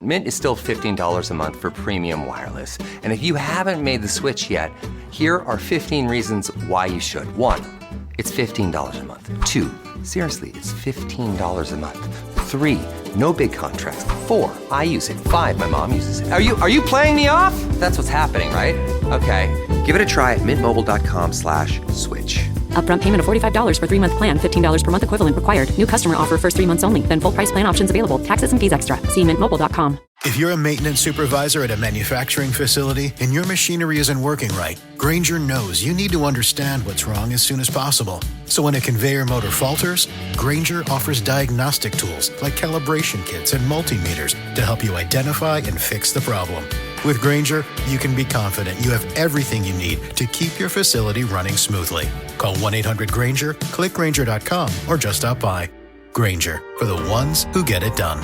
Mint is still $15 a month for premium wireless. And if you haven't made the switch yet, here are 15 reasons why you should. 1, it's $15 a month. 2, seriously, it's $15 a month. 3, no big contracts. 4, I use it. 5, my mom uses it. Are you playing me off? That's what's happening, right? Okay, give it a try at mintmobile.com/switch. Upfront payment of $45 for 3-month plan, $15 per month equivalent required. New customer offer first 3 months only. Then full price plan options available. Taxes and fees extra. See mintmobile.com. If you're a maintenance supervisor at a manufacturing facility and your machinery isn't working right, Grainger knows you need to understand what's wrong as soon as possible. So when a conveyor motor falters, Grainger offers diagnostic tools like calibration kits and multimeters to help you identify and fix the problem. With Grainger, you can be confident you have everything you need to keep your facility running smoothly. Call 1-800-GRAINGER, click Grainger.com, or just stop by. Grainger, for the ones who get it done.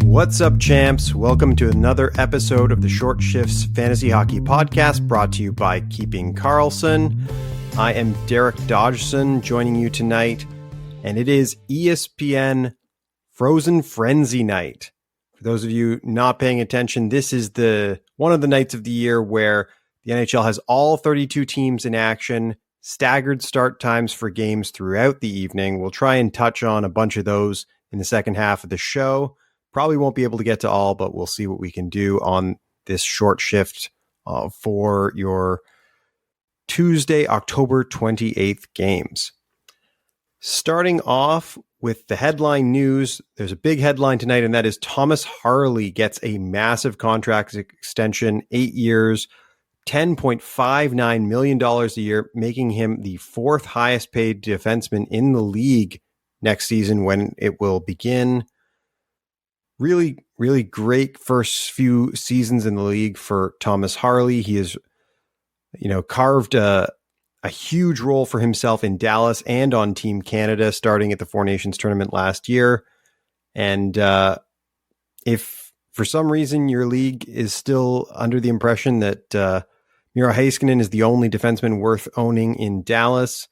What's up, champs? Welcome to another episode of the Short Shifts Fantasy Hockey Podcast, brought to you by Keeping Karlsson. I am Derrick Dodgson, joining you tonight, and it is ESPN Frozen Frenzy night. For those of you not paying attention, this is one of the nights of the year where the NHL has all 32 teams in action, staggered start times for games throughout the evening. We'll try and touch on a bunch of those in the second half of the show. Probably won't be able to get to all, but we'll see what we can do on this short shift for your Tuesday, October 28th games. Starting off with the headline news, there's a big headline tonight, and that is Thomas Harley gets a massive contract extension, 8 years, $10.59 million a year, making him the fourth highest paid defenseman in the league next season when it will begin. Really, really great first few seasons in the league for Thomas Harley. He has, carved a huge role for himself in Dallas and on Team Canada, starting at the Four Nations tournament last year. And if for some reason your league is still under the impression that Miro Heiskanen is the only defenseman worth owning in Dallas,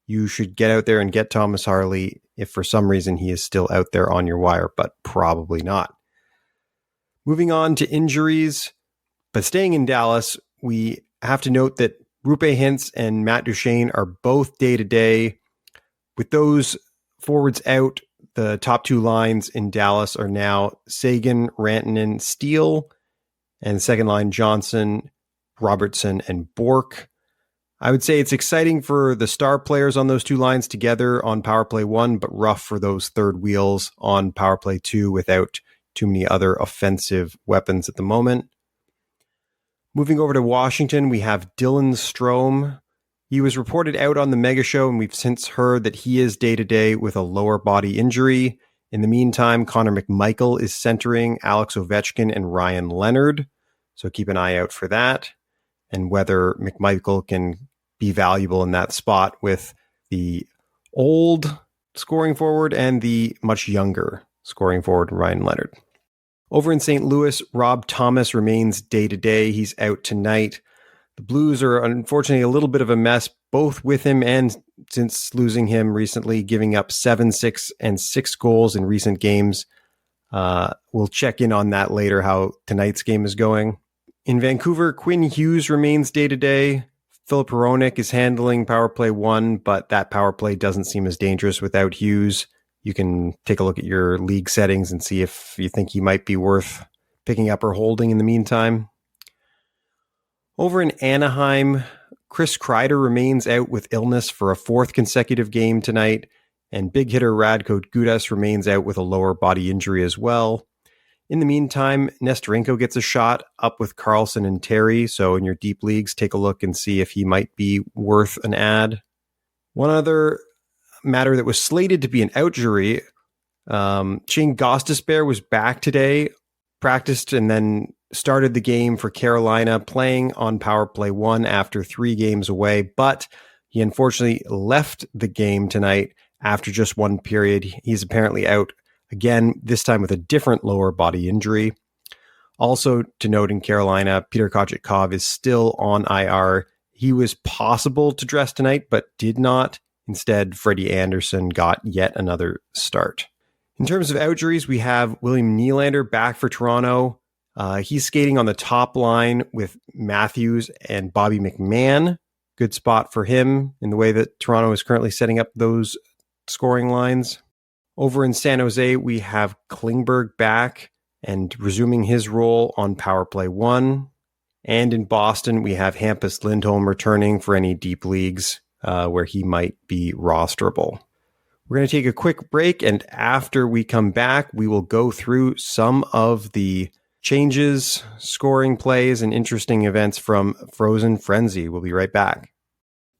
you should get out there and get Thomas Harley if for some reason he is still out there on your wire, but probably not. Moving on to injuries, but staying in Dallas, we have to note that Roope Hintz and Matt Duchene are both day-to-day. With those forwards out, the top two lines in Dallas are now Sagan, Rantanen, Steele, and second line Johnson, Robertson, and Bork. I would say it's exciting for the star players on those two lines together on Power Play 1, but rough for those third wheels on Power Play 2 without too many other offensive weapons at the moment. Moving over to Washington, we have Dylan Strome. He was reported out on the Mega Show, and we've since heard that he is day-to-day with a lower body injury. In the meantime, Connor McMichael is centering Alex Ovechkin and Ryan Leonard, so keep an eye out for that, and whether McMichael can be valuable in that spot with the old scoring forward and the much younger scoring forward Ryan Leonard. Over in St. Louis, Rob Thomas remains day-to-day. He's out tonight. The Blues are unfortunately a little bit of a mess, both with him and since losing him recently, giving up 7, 6, and 6 goals in recent games. We'll check in on that later, how tonight's game is going. In Vancouver, Quinn Hughes remains day-to-day. Filip Hronek is handling Power Play 1, but that Power Play doesn't seem as dangerous without Hughes. You can take a look at your league settings and see if you think he might be worth picking up or holding in the meantime. Over in Anaheim, Chris Kreider remains out with illness for a fourth consecutive game tonight, and big hitter Radko Gudas remains out with a lower body injury as well. In the meantime, Nestorenko gets a shot up with Karlsson and Terry, so in your deep leagues, take a look and see if he might be worth an ad. One other matter that was slated to be an outjury, Shayne Gostisbehere was back today, practiced and then started the game for Carolina, playing on Power Play 1 after 3 games away, but He unfortunately left the game tonight after just one period. He's apparently out again, this time with a different lower body injury. Also to note in Carolina, Peter Kochetkov is still on IR. He was possible to dress tonight, but did not. Instead, Freddie Anderson got yet another start. In terms of injuries, we have William Nylander back for Toronto. He's skating on the top line with Matthews and Bobby McMann. Good spot for him in the way that Toronto is currently setting up those scoring lines. Over in San Jose, we have Klingberg back and resuming his role on Power Play 1. And in Boston, we have Hampus Lindholm returning for any deep leagues where he might be rosterable. We're going to take a quick break, and after we come back, we will go through some of the changes, scoring plays, and interesting events from Frozen Frenzy. We'll be right back.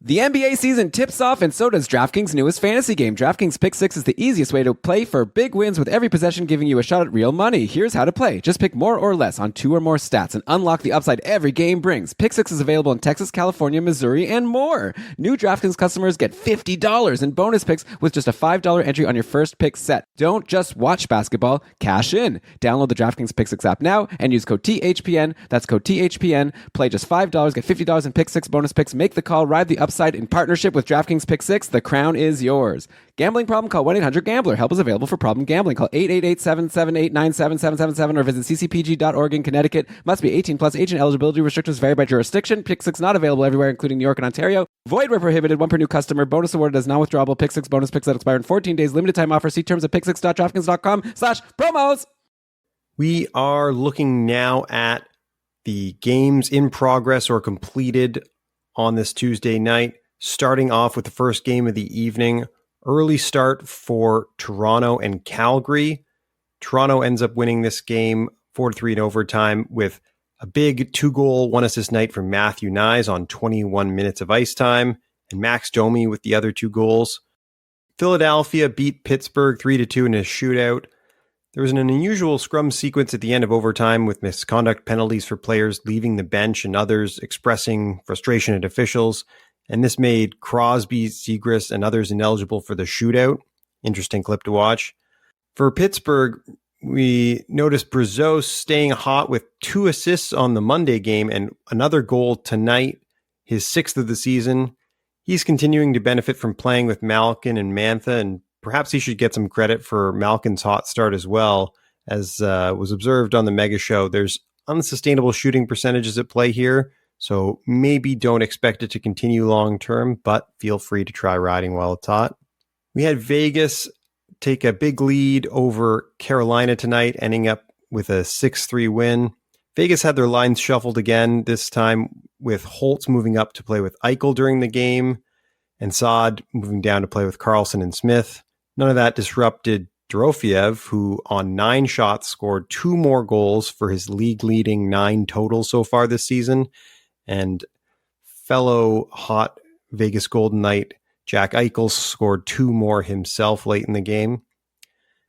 The NBA season tips off, and so does DraftKings' newest fantasy game. DraftKings Pick 6 is the easiest way to play for big wins, with every possession giving you a shot at real money. Here's how to play. Just pick more or less on 2 or more stats and unlock the upside every game brings. Pick 6 is available in Texas, California, Missouri, and more. New DraftKings customers get $50 in bonus picks with just a $5 entry on your first pick set. Don't just watch basketball, cash in. Download the DraftKings Pick 6 app now and use code THPN. That's code THPN. Play just $5, get $50 in Pick 6 bonus picks. Make the call, ride the upside in partnership with DraftKings Pick 6. The crown is yours. Gambling problem? Call 1-800-GAMBLER. Help is available for problem gambling. Call 888-778-9777 or visit ccpg.org in Connecticut. Must be 18 plus. Age and eligibility restrictions vary by jurisdiction. Pick 6 not available everywhere, including New York and Ontario. Void where prohibited. 1 per new customer. Bonus awarded as non-withdrawable. Pick 6 bonus picks that expire in 14 days. Limited time offer. See terms at pick6.draftkings.com/promos. We are looking now at the games in progress or completed on this Tuesday night, starting off with the first game of the evening. Early start for Toronto and Calgary. Toronto ends up winning this game 4-3 in overtime with a big 2-goal, 1-assist night from Matthew Knies on 21 minutes of ice time, and Max Domi with the other 2 goals. Philadelphia beat Pittsburgh 3-2 in a shootout. There was an unusual scrum sequence at the end of overtime with misconduct penalties for players leaving the bench and others expressing frustration at officials. And this made Crosby, Zegras, and others ineligible for the shootout. Interesting clip to watch. For Pittsburgh, we noticed Brazeau staying hot with 2 assists on the Monday game and another goal tonight, his 6th of the season. He's continuing to benefit from playing with Malkin and Mantha, and perhaps he should get some credit for Malkin's hot start as well. As was observed on the Mega Show, there's unsustainable shooting percentages at play here, so maybe don't expect it to continue long term, but feel free to try riding while it's hot. We had Vegas take a big lead over Carolina tonight, ending up with a 6-3 win. Vegas had their lines shuffled again, this time with Holtz moving up to play with Eichel during the game, and Saad moving down to play with Carlson and Smith. None of that disrupted Dorofeyev, who on 9 shots scored 2 more goals for his league-leading 9 total so far this season. And fellow hot Vegas Golden Knight Jack Eichel scored 2 more himself late in the game.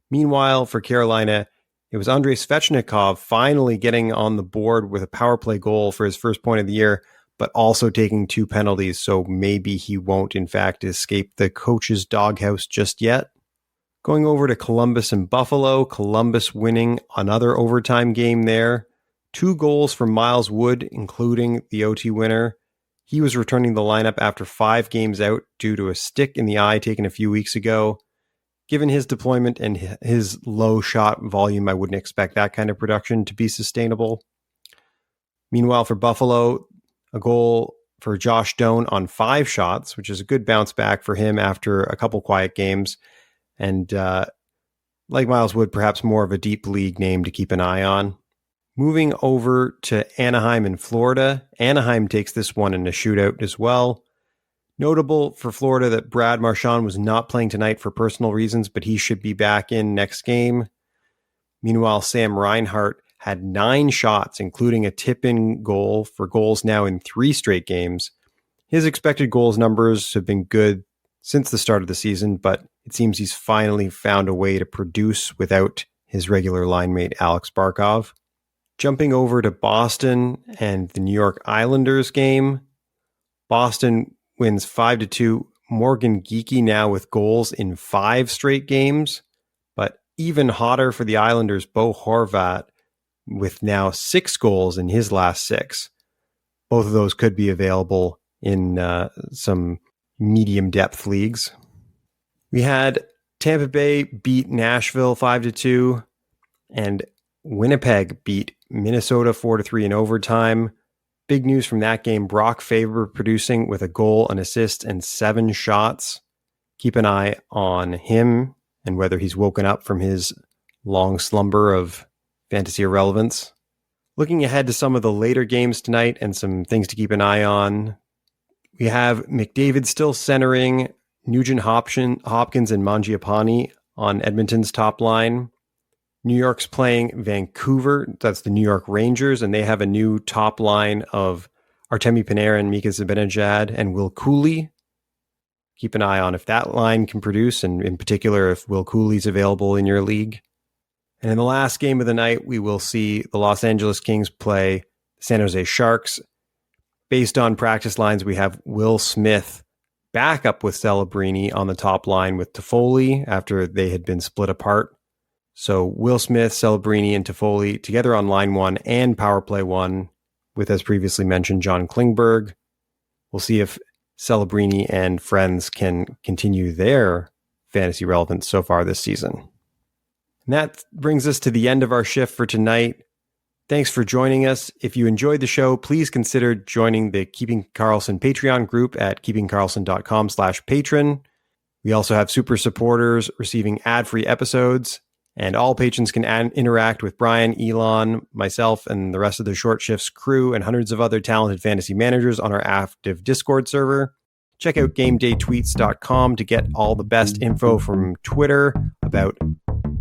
Meanwhile, for Carolina, it was Andrei Svechnikov finally getting on the board with a power play goal for his first point of the year, but also taking 2 penalties, so maybe he won't in fact escape the coach's doghouse just yet. Going over to Columbus and Buffalo, Columbus winning another overtime game there. 2 goals from Miles Wood, including the OT winner. He was returning the lineup after 5 games out due to a stick in the eye taken a few weeks ago. Given his deployment and his low shot volume, I wouldn't expect that kind of production to be sustainable. Meanwhile, for Buffalo, a goal for Josh Doan on 5 shots, which is a good bounce back for him after a couple quiet games. And like Miles Wood, perhaps more of a deep league name to keep an eye on. Moving over to Anaheim in Florida, Anaheim takes this one in a shootout as well. Notable for Florida that Brad Marchand was not playing tonight for personal reasons, but he should be back in next game. Meanwhile, Sam Reinhart had 9 shots, including a tip-in goal for goals now in 3 straight games. His expected goals numbers have been good since the start of the season, but it seems he's finally found a way to produce without his regular line mate Alex Barkov. Jumping over to Boston and the New York Islanders game, Boston wins 5-2. Morgan Geekie now with goals in 5 straight games, but even hotter for the Islanders, Bo Horvat with now 6 goals in his last 6. Both of those could be available in some medium depth leagues. We had Tampa Bay beat Nashville 5-2, and Winnipeg beat Minnesota 4-3 in overtime. Big news from that game, Brock Faber producing with a goal, an assist, and 7 shots. Keep an eye on him and whether he's woken up from his long slumber of fantasy irrelevance. Looking ahead to some of the later games tonight and some things to keep an eye on, we have McDavid still centering Nugent Hopkins and Mangiapane on Edmonton's top line. New York's playing Vancouver. That's the New York Rangers, and they have a new top line of Artemi Panarin, Mika Zibanejad, and Will Cooley. Keep an eye on if that line can produce, and in particular, if Will Cooley's available in your league. And in the last game of the night, we will see the Los Angeles Kings play San Jose Sharks. Based on practice lines, we have Will Smith back up with Celebrini on the top line with Toffoli after they had been split apart. So Will Smith, Celebrini, and Toffoli together on line 1 and power play 1 with, as previously mentioned, John Klingberg. We'll see if Celebrini and friends can continue their fantasy relevance so far this season. And that brings us to the end of our shift for tonight. Thanks for joining us. If you enjoyed the show, please consider joining the Keeping Karlsson Patreon group at keepingkarlsson.com/patron. We also have super supporters receiving ad-free episodes. And all patrons can interact with Brian, Elon, myself, and the rest of the Short Shifts crew and hundreds of other talented fantasy managers on our active Discord server. Check out GameDayTweets.com to get all the best info from Twitter about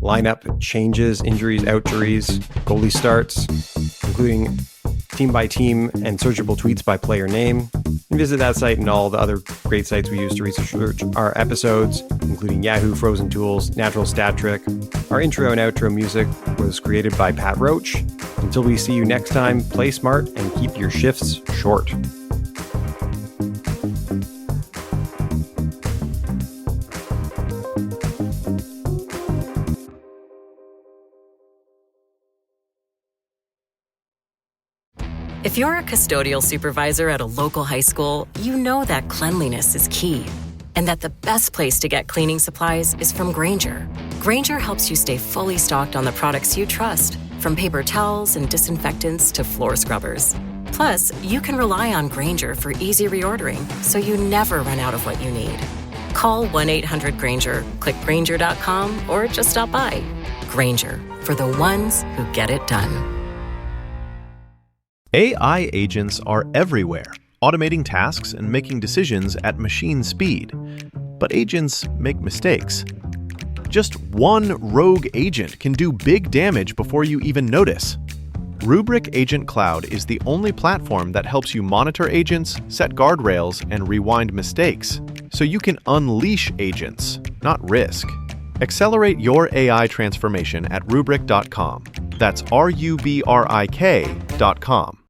lineup changes, injuries, outjuries, goalie starts, including team by team and searchable tweets by player name. And visit that site and all the other great sites we use to research our episodes, including Yahoo Frozen Tools, Natural Stat Trick. Our intro and outro music was created by Pat Roach. Until we see you next time, play smart and keep your shifts short. If you're a custodial supervisor at a local high school, you know that cleanliness is key, and that the best place to get cleaning supplies is from Grainger. Grainger helps you stay fully stocked on the products you trust, from paper towels and disinfectants to floor scrubbers. Plus, you can rely on Grainger for easy reordering, so you never run out of what you need. Call 1-800-GRAINGER, click Grainger.com, or just stop by. Grainger, for the ones who get it done. AI agents are everywhere, automating tasks and making decisions at machine speed. But agents make mistakes. Just one rogue agent can do big damage before you even notice. Rubrik Agent Cloud is the only platform that helps you monitor agents, set guardrails, and rewind mistakes, so you can unleash agents, not risk. Accelerate your AI transformation at Rubrik.com. That's RUBRIK.com.